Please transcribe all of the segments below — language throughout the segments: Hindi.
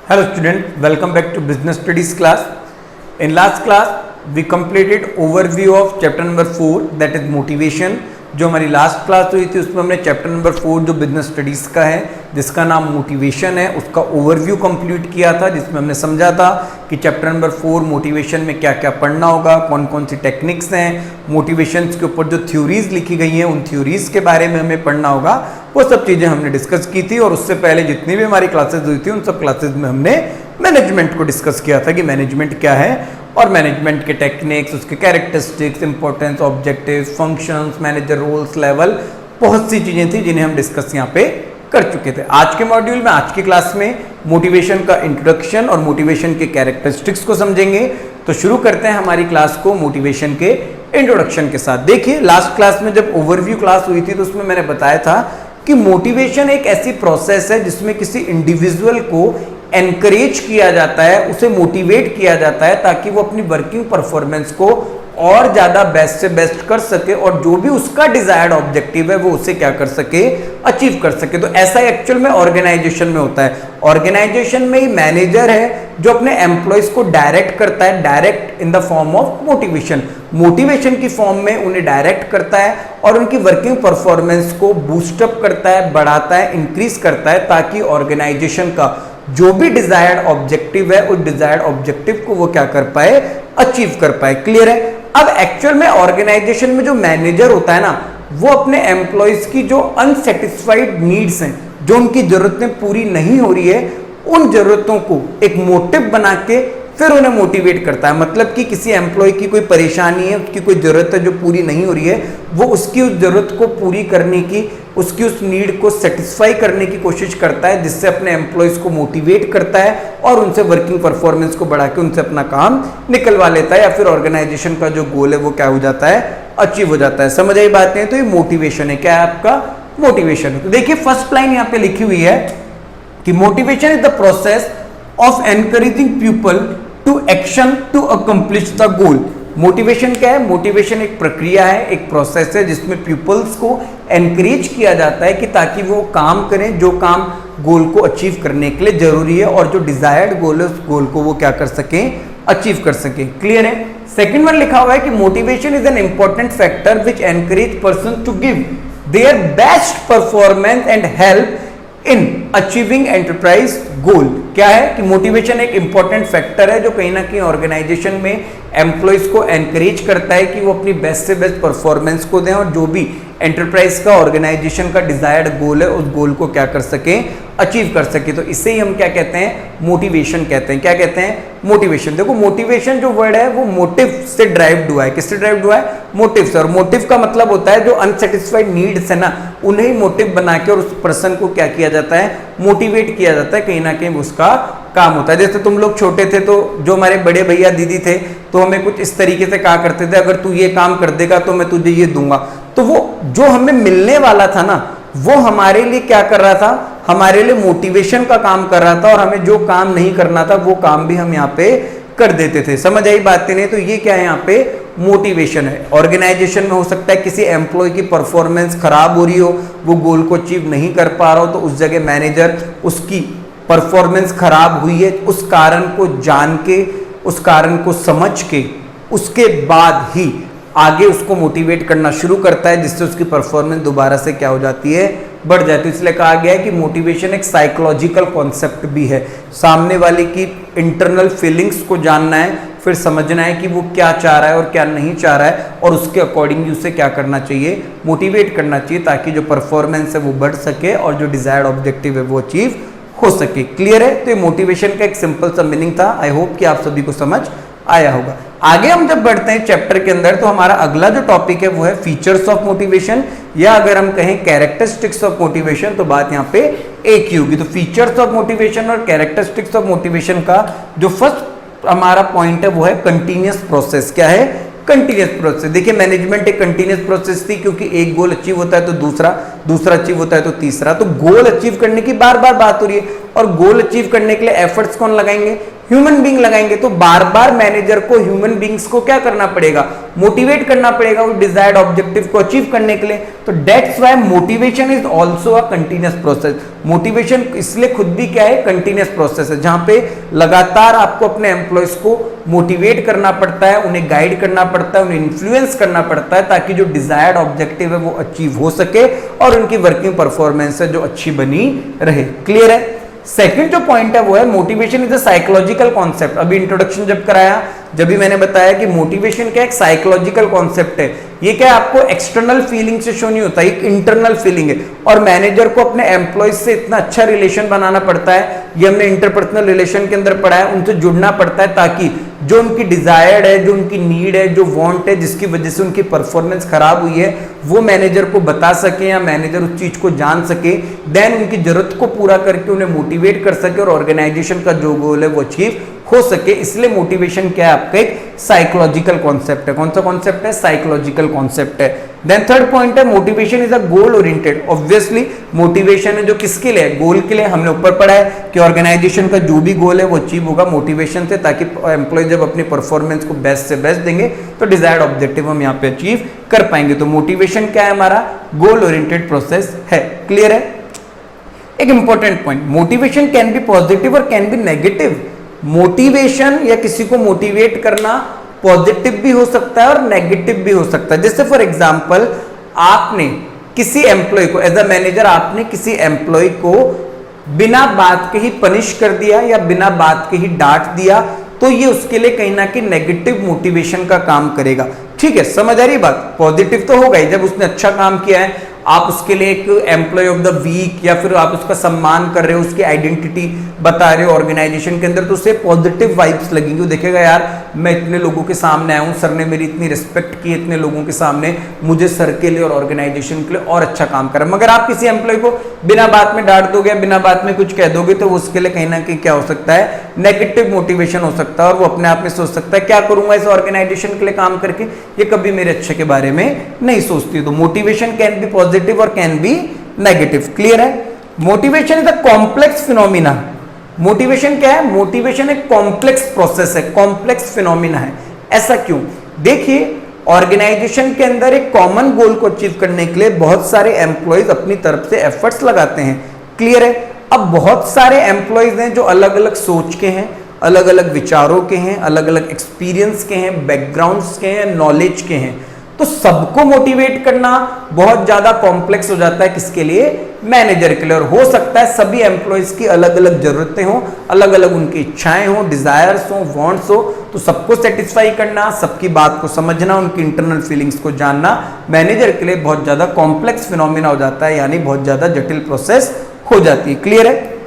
Hello student, welcome back to business studies class. In last class we completed overview of chapter number 4 that is motivation. जो हमारी लास्ट क्लास हुई थी उसमें हमने चैप्टर नंबर 4 जो बिजनेस स्टडीज का है जिसका नाम मोटिवेशन है उसका ओवरव्यू कंप्लीट किया था, जिसमें हमने समझा था कि चैप्टर नंबर 4 मोटिवेशन में क्या क्या पढ़ना होगा, कौन कौन सी टेक्निक्स हैं, मोटिवेशन के ऊपर जो थ्योरीज लिखी गई हैं उन थ्योरीज के बारे में हमें पढ़ना होगा। वो सब चीज़ें हमने डिस्कस की थी और उससे पहले जितनी भी हमारी क्लासेज हुई थी उन सब क्लासेज में हमने मैनेजमेंट को डिस्कस किया था कि मैनेजमेंट क्या है और मैनेजमेंट के टेक्निक्स, उसके characteristics, importance, objectives, functions, manager roles, level, बहुत सी चीज़ें थी जिन्हें हम डिस्कस यहाँ पे कर चुके थे। आज के मॉड्यूल में, आज की क्लास में मोटिवेशन का इंट्रोडक्शन और मोटिवेशन के कैरेक्टरिस्टिक्स को समझेंगे। तो शुरू करते हैं हमारी क्लास को मोटिवेशन के इंट्रोडक्शन के साथ। देखिए लास्ट क्लास में जब ओवरव्यू क्लास हुई थी तो उसमें मैंने बताया था कि मोटिवेशन एक ऐसी प्रोसेस है जिसमें किसी इंडिविजुअल को एनकरेज किया जाता है, उसे मोटिवेट किया जाता है ताकि वो अपनी वर्किंग परफॉर्मेंस को और ज्यादा बेस्ट से बेस्ट कर सके और जो भी उसका डिजायर्ड ऑब्जेक्टिव है वो उसे क्या कर सके, अचीव कर सके। तो ऐसा एक्चुअल में ऑर्गेनाइजेशन में होता है। ऑर्गेनाइजेशन में ही मैनेजर है जो अपने एम्प्लॉयज को डायरेक्ट करता है, direct in the form of motivation, motivation की फॉर्म में उन्हें डायरेक्ट करता है और उनकी वर्किंग परफॉर्मेंस को बूस्टअप करता है, बढ़ाता है, इंक्रीज करता है ताकि ऑर्गेनाइजेशन का जो भी डिजायर्ड ऑब्जेक्टिव है उस डिजायर्ड ऑब्जेक्टिव को वो क्या कर पाए, अचीव कर पाए। क्लियर है। अब एक्चुअल में ऑर्गेनाइजेशन में जो मैनेजर होता है ना वो अपने एम्प्लॉयज की जो अनसेटिस्फाइड नीड्स हैं, जो उनकी जरूरतें पूरी नहीं हो रही है, उन जरूरतों को एक मोटिव बना के फिर उन्हें मोटिवेट करता है। मतलब कि किसी एम्प्लॉय की कोई परेशानी है, उसकी कोई जरूरत है जो पूरी नहीं हो रही है, वो उसकी उस जरूरत को पूरी करने की, उसकी उस नीड को सेटिस्फाई करने की कोशिश करता है, जिससे अपने एम्प्लॉयज को मोटिवेट करता है और उनसे वर्किंग परफॉर्मेंस को बढ़ा के उनसे अपना काम निकलवा लेता है या फिर ऑर्गेनाइजेशन का जो गोल है वो क्या हो जाता है, अचीव हो जाता है। समझ आई बात नहीं? तो ये मोटिवेशन है। क्या है आपका? मोटिवेशन है। तो देखिए फर्स्ट लाइन यहाँ पे लिखी हुई है कि motivation is the process of encouraging people to action to accomplish the goal. Motivation क्या है? मोटिवेशन एक प्रक्रिया है, एक प्रोसेस है जिसमें पीपल्स को एनकरेज किया जाता है कि ताकि वो काम करें जो काम गोल को अचीव करने के लिए जरूरी है और जो डिजायर्ड गोल है उस गोल को वो क्या कर सकें, अचीव कर सकें। क्लियर है। सेकंड वन लिखा हुआ है कि motivation is an important factor which encourage person to give their best performance and help in achieving enterprise goal. क्या है कि मोटिवेशन एक इंपॉर्टेंट फैक्टर है जो कहीं ना कहीं ऑर्गेनाइजेशन में एम्प्लॉयज को एनकरेज करता है कि वो अपनी बेस्ट से बेस्ट परफॉर्मेंस को दें और जो भी एंटरप्राइज का, ऑर्गेनाइजेशन का डिजायर्ड गोल है उस गोल को क्या कर सकें, अचीव कर सके। तो इसे ही हम क्या कहते हैं, मोटिवेशन कहते हैं। क्या कहते हैं? मोटिवेशन। देखो मोटिवेशन जो वर्ड है वो मोटिव से ड्राइव्ड हुआ है। किससे ड्राइव्ड हुआ है? मोटिव से। और मोटिव का मतलब होता है जो अनसेटिस्फाइड नीड्स है ना उन्हें मोटिव बना के और उस पर्सन को क्या किया जाता है, मोटिवेट किया जाता है, कहीं ना कहीं उसका काम होता है। जैसे तुम लोग छोटे थे तो जो हमारे बड़े भैया दीदी थे तो हमें कुछ इस तरीके से कहा करते थे, अगर तू ये काम कर देगा तो मैं तुझे ये दूंगा। तो वो जो हमें मिलने वाला था ना वो हमारे लिए क्या कर रहा था, हमारे लिए मोटिवेशन का काम कर रहा था और हमें जो काम नहीं करना था वो काम भी हम यहाँ पे कर देते थे। समझ आई बात नहीं? तो ये क्या है, यहाँ पे मोटिवेशन है। ऑर्गेनाइजेशन में हो सकता है किसी एम्प्लॉय की परफॉर्मेंस खराब हो रही हो, वो गोल को अचीव नहीं कर पा रहा हो, तो उस जगह मैनेजर उसकी परफॉर्मेंस खराब हुई है उस कारण को जान के, उस कारण को समझ के उसके बाद ही आगे उसको मोटिवेट करना शुरू करता है जिससे उसकी परफॉर्मेंस दोबारा से क्या हो जाती है, बढ़ जाती है। इसलिए कहा गया है कि मोटिवेशन एक साइकोलॉजिकल कॉन्सेप्ट भी है। सामने वाले की इंटरनल फीलिंग्स को जानना है, फिर समझना है कि वो क्या चाह रहा है और क्या नहीं चाह रहा है और उसके अकॉर्डिंगली उसे क्या करना चाहिए, मोटिवेट करना चाहिए ताकि जो परफॉर्मेंस है वो बढ़ सके और जो डिजायर्ड ऑब्जेक्टिव है वो अचीव हो सके। क्लियर है। तो ये मोटिवेशन का एक सिंपल सा मीनिंग था। आई होप कि आप सभी को समझ आया होगा। आगे हम जब बढ़ते हैं चैप्टर के अंदर तो हमारा अगला जो टॉपिक है वो है फीचर्स ऑफ मोटिवेशन, या अगर हम कहें कैरेक्टरिस्टिक्स ऑफ मोटिवेशन, तो बात यहाँ पे एक ही होगी। तो फीचर्स ऑफ मोटिवेशन और कैरेक्टरिस्टिक्स ऑफ मोटिवेशन का जो फर्स्ट हमारा पॉइंट है वो है कंटिन्यूअस प्रोसेस। क्या है? Continuous process. देखिए मैनेजमेंट एक कंटिन्यूअस प्रोसेस थी क्योंकि एक गोल अचीव होता है तो दूसरा अचीव होता है तो तीसरा। तो गोल अचीव करने की बार बार बात हो रही है और गोल अचीव करने के लिए एफर्ट्स कौन लगाएंगे? ह्यूमन बीइंग लगाएंगे, तो बार बार मैनेजर को ह्यूमन बीइंग्स को क्या करना पड़ेगा, मोटिवेट करना पड़ेगा वो डिजायर्ड ऑब्जेक्टिव को अचीव करने के लिए। तो that's why motivation is also a continuous process. Motivation इसलिए खुद भी क्या है, कंटीन्यूअस प्रोसेस है, जहां पे लगातार आपको अपने एम्प्लॉयज को मोटिवेट करना पड़ता है, उन्हें गाइड करना पड़ता है, उन्हें इन्फ्लुएंस करना पड़ता है, ताकि जो डिजायर्ड ऑब्जेक्टिव है वो अचीव हो सके और उनकी वर्किंग परफॉर्मेंस है जो अच्छी बनी रहे। क्लियर है। सेकंड जो पॉइंट है वो है motivation is a psychological concept. अभी इंट्रोडक्शन जब कराया, जब भी मैंने बताया कि मोटिवेशन क्या एक साइकोलॉजिकल कॉन्सेप्ट है। ये क्या आपको एक्सटर्नल फीलिंग से शो नहीं होता, एक इंटरनल फीलिंग है। और मैनेजर को अपने एम्प्लॉयज से इतना अच्छा रिलेशन बनाना पड़ता है, ये हमने इंटरपर्सनल रिलेशन के अंदर पढ़ा है, उनसे जुड़ना पड़ता है ताकि जो उनकी डिजायर्ड है, जो उनकी नीड है, जो वांट है, जिसकी वजह से उनकी परफॉर्मेंस खराब हुई है, वो मैनेजर को बता सके या मैनेजर उस चीज को जान सके, देन उनकी जरूरत को पूरा करके उन्हें मोटिवेट कर सके और ऑर्गेनाइजेशन का जो गोल है वो अचीव हो सके। इसलिए मोटिवेशन क्या है आपका एक साइकोलॉजिकल कॉन्सेप्ट है। कौन सा कॉन्सेप्ट है, साइकोलॉजिकल कॉन्सेप्ट है। देन थर्ड पॉइंट है motivation is a goal oriented. Obviously motivation है जो किसके लिए है, गोल के लिए। हमने ऊपर पढ़ा है कि ऑर्गेनाइजेशन का जो भी गोल है वो अचीव होगा मोटिवेशन से, ताकि एम्प्लॉय जब अपनी परफॉर्मेंस को बेस्ट से बेस्ट देंगे तो डिजायर्ड ऑब्जेक्टिव हम यहाँ पे अचीव कर पाएंगे। तो मोटिवेशन क्या है, हमारा गोल ओरिएंटेड प्रोसेस है। क्लियर है। एक important point, motivation can be positive और कैन बी नेगेटिव। मोटिवेशन या किसी को मोटिवेट करना पॉजिटिव भी हो सकता है और नेगेटिव भी हो सकता है। जैसे फॉर एग्जांपल आपने किसी एम्प्लॉय को एज अ मैनेजर आपने किसी एम्प्लॉय को बिना बात के ही पनिश कर दिया या बिना बात के ही डांट दिया, तो ये उसके लिए कहीं ना कहीं नेगेटिव मोटिवेशन का काम करेगा। ठीक है, समझ आ रही बात। पॉजिटिव तो होगा ही, जब उसने अच्छा काम किया है, आप उसके लिए एक एम्प्लॉय ऑफ द वीक या फिर आप उसका सम्मान कर रहे हो, उसकी आइडेंटिटी बता रहे हो ऑर्गेनाइजेशन के अंदर, तो उससे पॉजिटिव वाइब्स लगेंगी। वो देखेगा यार मैं इतने लोगों के सामने आया हूँ, सर ने मेरी इतनी रिस्पेक्ट की, इतने लोगों के सामने मुझे सर के लिए और ऑर्गेनाइजेशन के लिए और अच्छा काम करा। मगर आप किसी एम्प्लॉय को बिना बात में डांट दोगे, बिना बात में कुछ कह दोगे, तो उसके लिए कहीं ना कहीं क्या हो सकता है, नेगेटिव मोटिवेशन हो सकता है। और वो अपने आप में सोच सकता है क्या करूंगा इस ऑर्गेनाइजेशन के लिए काम करके, ये कभी मेरे अच्छे के बारे में नहीं सोचती। तो मोटिवेशन कैन बी पॉजिटिव और कैन बी नेगेटिव। क्लियर है। Motivation is a complex phenomena. Motivation क्या है, मोटिवेशन एक कॉम्प्लेक्स प्रोसेस है, कॉम्प्लेक्स फिनोमिना है। ऐसा क्यों, देखिए ऑर्गेनाइजेशन के अंदर एक कॉमन गोल को अचीव करने के लिए बहुत सारे एम्प्लॉयज अपनी तरफ से एफर्ट्स लगाते हैं। क्लियर है। अब बहुत सारे एम्प्लॉयज हैं जो अलग अलग सोच के हैं, अलग अलग विचारों के हैं, अलग अलग एक्सपीरियंस के हैं, बैकग्राउंड्स के हैं, नॉलेज के हैं। तो सबको मोटिवेट करना बहुत ज्यादा कॉम्प्लेक्स हो जाता है, किसके लिए, मैनेजर के लिए। और हो सकता है सभी एम्प्लॉयज की अलग अलग जरूरतें हों, अलग अलग उनकी इच्छाएं हों, डिजायर्स हों, वांट्स हो, तो सबको सेटिस्फाई करना, सबकी बात को समझना, उनकी इंटरनल फीलिंग्स को जानना मैनेजर के लिए बहुत ज्यादा कॉम्प्लेक्स फिनोमिना हो जाता है, यानी बहुत ज्यादा जटिल प्रोसेस हो जाती है। क्लियर है।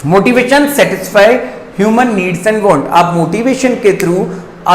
Motivation satisfy human needs and want. आप मोटिवेशन के थ्रू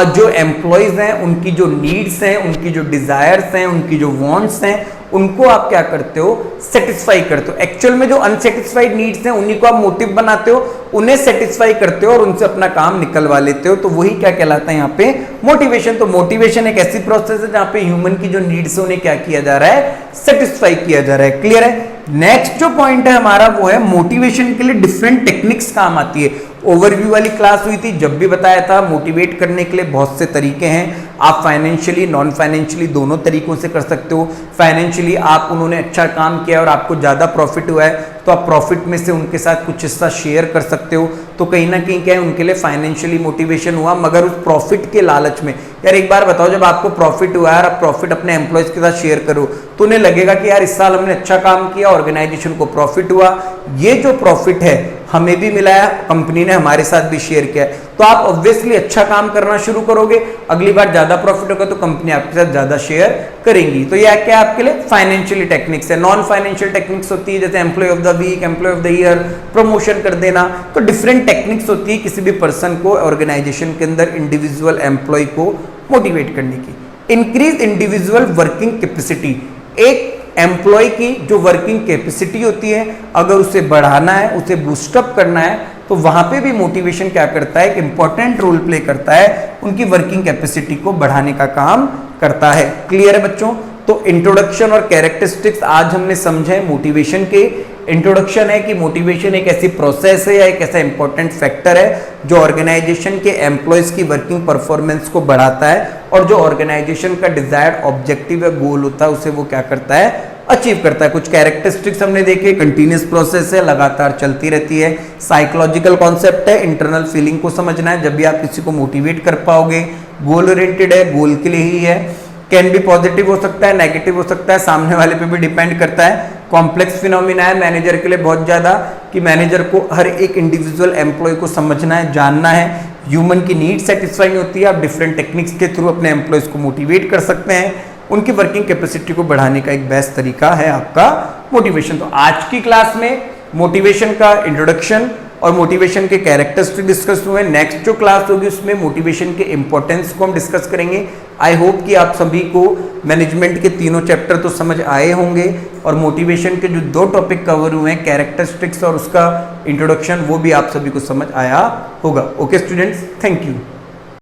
जो एम्प्लॉयज हैं उनकी जो नीड्स हैं, उनकी जो डिजायर्स हैं, उनकी जो वांट्स हैं, उनको आप क्या करते हो, सेटिस्फाई करते हो। एक्चुअल में जो अनसेटिस्फाइड नीड्स हैं उन्हीं को आप मोटिव बनाते हो, उन्हें सेटिस्फाई करते हो और उनसे अपना काम निकलवा लेते हो। तो वही क्या कहलाता है यहाँ पे, मोटिवेशन। तो मोटिवेशन एक ऐसी प्रोसेस है जहां पे ह्यूमन की जो नीड्स है उन्हें क्या किया जा रहा है, सेटिस्फाई किया जा रहा है। क्लियर है। नेक्स्ट जो पॉइंट है हमारा वो है मोटिवेशन के लिए डिफरेंट टेक्निक्स काम आती है। ओवरव्यू वाली क्लास हुई थी, जब भी बताया था मोटिवेट करने के लिए बहुत से तरीके हैं। आप फाइनेंशियली, नॉन फाइनेंशियली दोनों तरीकों से कर सकते हो। फाइनेंशियली आप उन्होंने अच्छा काम किया और आपको ज़्यादा प्रॉफिट हुआ है तो आप प्रॉफिट में से उनके साथ कुछ हिस्सा शेयर कर सकते हो। तो कहीं ना कहीं क्या है, उनके लिए फाइनेंशियली मोटिवेशन हुआ, मगर उस प्रॉफिट के लालच में। यार एक बार बताओ, जब आपको प्रॉफिट हुआ है और आप प्रॉफिट अपने एम्प्लॉयज के साथ शेयर करो तो उन्हें लगेगा कि यार इस साल हमने अच्छा काम किया, ऑर्गेनाइजेशन को प्रॉफिट हुआ, ये जो प्रॉफिट है हमें भी मिला है, कंपनी ने हमारे साथ भी शेयर किया है। तो आप ऑब्वियसली अच्छा काम करना शुरू करोगे, अगली बार ज्यादा प्रॉफिट होगा तो कंपनी आपके साथ ज्यादा शेयर करेंगी। तो यह क्या आपके लिए फाइनेंशियली टेक्निक्स है। नॉन फाइनेंशियल टेक्निक्स होती है जैसे employee of the week, employee of the year, promotion कर देना। तो डिफरेंट टेक्निक्स होती है किसी भी पर्सन को ऑर्गेनाइजेशन के अंदर इंडिविजुअल एम्प्लॉय को मोटिवेट करने की। Increase individual working capacity. एक एम्प्लॉय की जो वर्किंग कैपेसिटी होती है, अगर उसे बढ़ाना है, उसे बूस्टअप करना है, तो वहां पे भी मोटिवेशन क्या करता है, एक इंपॉर्टेंट रोल प्ले करता है, उनकी वर्किंग कैपेसिटी को बढ़ाने का काम करता है। क्लियर है बच्चों। तो इंट्रोडक्शन और कैरेक्टरिस्टिक्स आज हमने समझे मोटिवेशन के। इंट्रोडक्शन है कि मोटिवेशन एक ऐसी प्रोसेस है या एक ऐसा इंपॉर्टेंट फैक्टर है जो ऑर्गेनाइजेशन के एम्प्लॉयज की वर्किंग परफॉर्मेंस को बढ़ाता है और जो ऑर्गेनाइजेशन का डिजायर्ड ऑब्जेक्टिव या गोल होता है उसे वो क्या करता है, अचीव करता है। कुछ कैरेक्टरिस्टिक्स हमने देखे, कंटिन्यूस प्रोसेस है, लगातार चलती रहती है, साइकोलॉजिकल कॉन्सेप्ट है, इंटरनल फीलिंग को समझना है, जब भी आप किसी को मोटिवेट कर पाओगे, गोल ओरिएंटेड है, गोल के लिए ही है, कैन बी पॉजिटिव हो सकता है, नेगेटिव हो सकता है, सामने वाले पे भी डिपेंड करता है, कॉम्प्लेक्स फिनोमिना है मैनेजर के लिए बहुत ज़्यादा, कि मैनेजर को हर एक इंडिविजुअल एम्प्लॉय को समझना है, जानना है, ह्यूमन की नीड सेटिस्फाई होती है, आप डिफरेंट टेक्निक्स के थ्रू अपने एम्प्लॉयज़ को मोटिवेट कर सकते हैं, उनकी वर्किंग कैपेसिटी को बढ़ाने का एक बेस्ट तरीका है आपका मोटिवेशन। तो आज की क्लास में मोटिवेशन का इंट्रोडक्शन और मोटिवेशन के कैरेक्टरिस्टिक डिस्कस हुए। नेक्स्ट जो क्लास होगी उसमें मोटिवेशन के इंपॉर्टेंस को हम डिस्कस करेंगे। आई होप कि आप सभी को मैनेजमेंट के तीनों चैप्टर तो समझ आए होंगे और मोटिवेशन के जो 2 टॉपिक कवर हुए हैं, कैरेक्टरिस्टिक्स और उसका इंट्रोडक्शन, वो भी आप सभी को समझ आया होगा। Okay students, thank you.